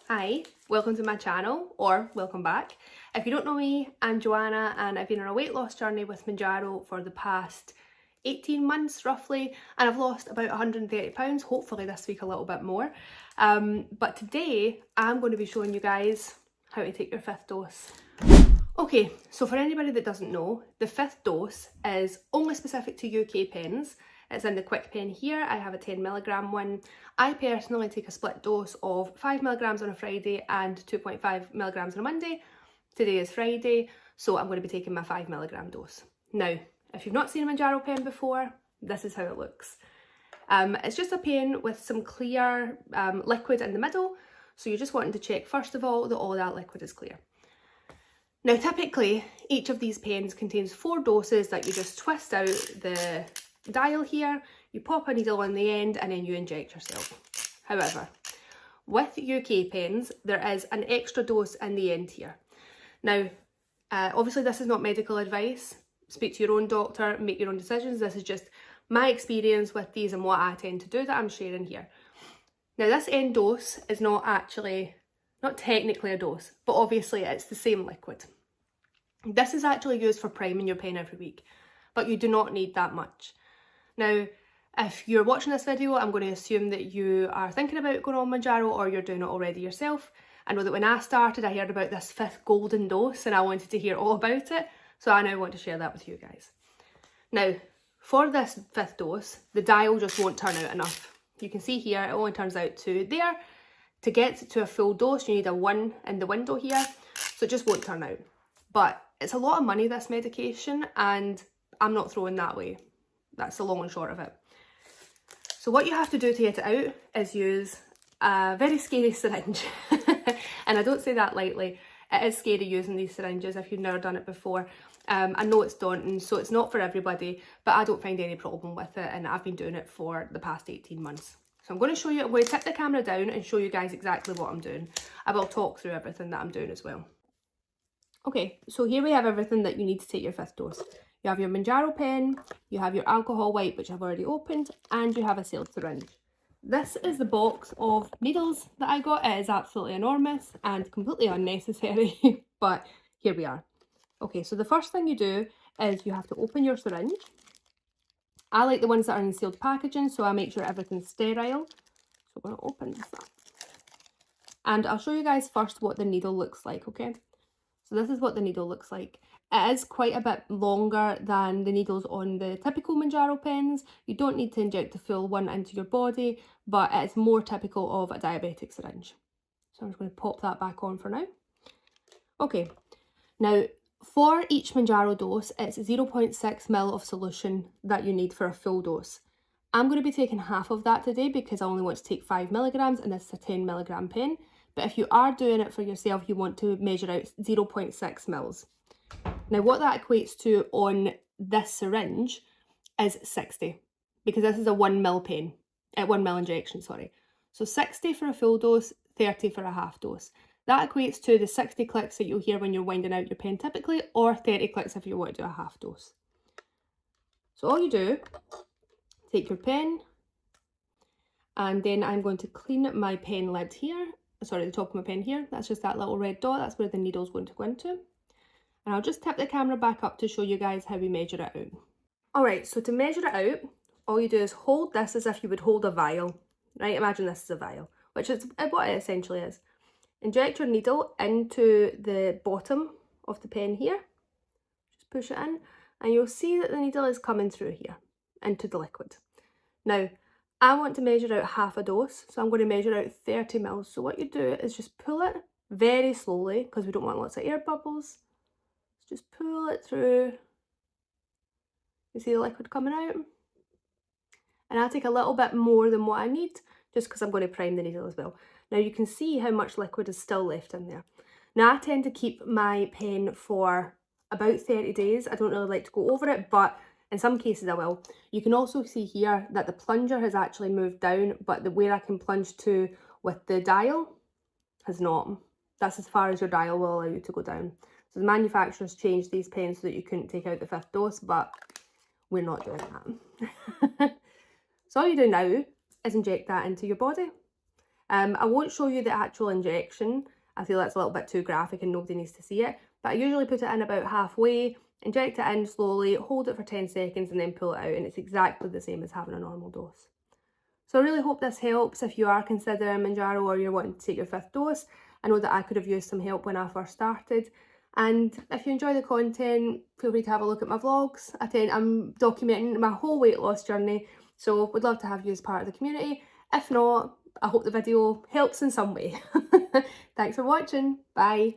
Hi, welcome to my channel, or welcome back. If you don't know me, I'm Joanna and I've been on a weight loss journey with Mounjaro for the past 18 months roughly, and I've lost about 130 pounds, hopefully this week a little bit more. But today I'm going to be showing you guys how to take your 5th dose. Okay, so for anybody that doesn't know, the 5th dose is only specific to UK pens. It's in the Kwikpen here. I have a 10mg one. I personally take a split dose of 5mg on a Friday and 2.5mg on a Monday. Today is Friday, so I'm going to be taking my 5mg dose. Now, if you've not seen a Mounjaro pen before, this is how it looks. It's just a pen with some clear liquid in the middle, so you're just wanting to check first of all that all that liquid is clear. Now typically, each of these pens contains 4 doses that you just twist out the dial here, you pop a needle on the end and then you inject yourself. However, with UK pens, there is an extra dose in the end here. Now, obviously this is not medical advice. Speak to your own doctor, make your own decisions. This is just my experience with these and what I tend to do that I'm sharing here. Now this end dose is not technically a dose, but obviously it's the same liquid. This is actually used for priming your pen every week, but you do not need that much. Now, if you're watching this video, I'm going to assume that you are thinking about going on Mounjaro or you're doing it already yourself. I know that when I started, I heard about this 5th golden dose and I wanted to hear all about it, so I now want to share that with you guys. Now, for this 5th dose, the dial just won't turn out enough. You can see here, it only turns out to there. To get to a full dose, you need a 1 in the window here, so it just won't turn out. But it's a lot of money, this medication, and I'm not throwing that away. That's the long and short of it. So what you have to do to get it out is use a very scary syringe. And I don't say that lightly. It is scary using these syringes if you've never done it before. I know it's daunting, so it's not for everybody, but I don't find any problem with it, and I've been doing it for the past 18 months. So I'm going to show you, I'm going to tip the camera down and show you guys exactly what I'm doing. I will talk through everything that I'm doing as well. Okay, so here we have everything that you need to take your 5th dose. You have your Mounjaro pen, you have your alcohol wipe, which I've already opened, and you have a sealed syringe. This is the box of needles that I got. It is absolutely enormous and completely unnecessary, but here we are. Okay, so the first thing you do is you have to open your syringe. I like the ones that are in sealed packaging, so I make sure everything's sterile. So we're going to open this up. And I'll show you guys first what the needle looks like, okay? So this is what the needle looks like. It is quite a bit longer than the needles on the typical Mounjaro pens. You don't need to inject the full one into your body, but it's more typical of a diabetic syringe. So I'm just going to pop that back on for now. Okay, now for each Mounjaro dose, it's 0.6 ml of solution that you need for a full dose. I'm going to be taking half of that today because I only want to take 5mg and this is a 10mg pen. But if you are doing it for yourself, you want to measure out 0.6 mils. Now what that equates to on this syringe is 60, because this is a 1ml pen, 1ml injection, sorry. So 60 for a full dose, 30 for a half dose. That equates to the 60 clicks that you'll hear when you're winding out your pen typically, or 30 clicks if you want to do a half dose. So all you do, take your pen, and then I'm going to clean my pen lid here. Sorry, the top of my pen here. That's just that little red dot. That's where the needle's going to go into. And I'll just tip the camera back up to show you guys how we measure it out. Alright, so to measure it out, all you do is hold this as if you would hold a vial. Right, imagine this is a vial, which is what it essentially is. Inject your needle into the bottom of the pen here. Just push it in, and you'll see that the needle is coming through here, into the liquid. Now, I want to measure out half a dose, so I'm going to measure out 30 mils. So what you do is just pull it very slowly, because we don't want lots of air bubbles. Just pull it through. You see the liquid coming out? And I'll take a little bit more than what I need, just because I'm going to prime the needle as well. Now you can see how much liquid is still left in there. Now I tend to keep my pen for about 30 days. I don't really like to go over it, but in some cases I will. You can also see here that the plunger has actually moved down, but where I can plunge to with the dial has not. That's as far as your dial will allow you to go down. So the manufacturers changed these pens so that you couldn't take out the 5th dose, but we're not doing that. So all you do now is inject that into your body. I won't show you the actual injection. I feel that's a little bit too graphic and nobody needs to see it, but I usually put it in about halfway, inject it in slowly, hold it for 10 seconds and then pull it out, and it's exactly the same as having a normal dose. So I really hope this helps if you are considering Mounjaro or you're wanting to take your 5th dose. I know that I could have used some help when I first started. And if you enjoy the content, feel free to have a look at my vlogs. I'm documenting my whole weight loss journey, so would love to have you as part of the community. If not, I hope the video helps in some way. Thanks for watching. Bye.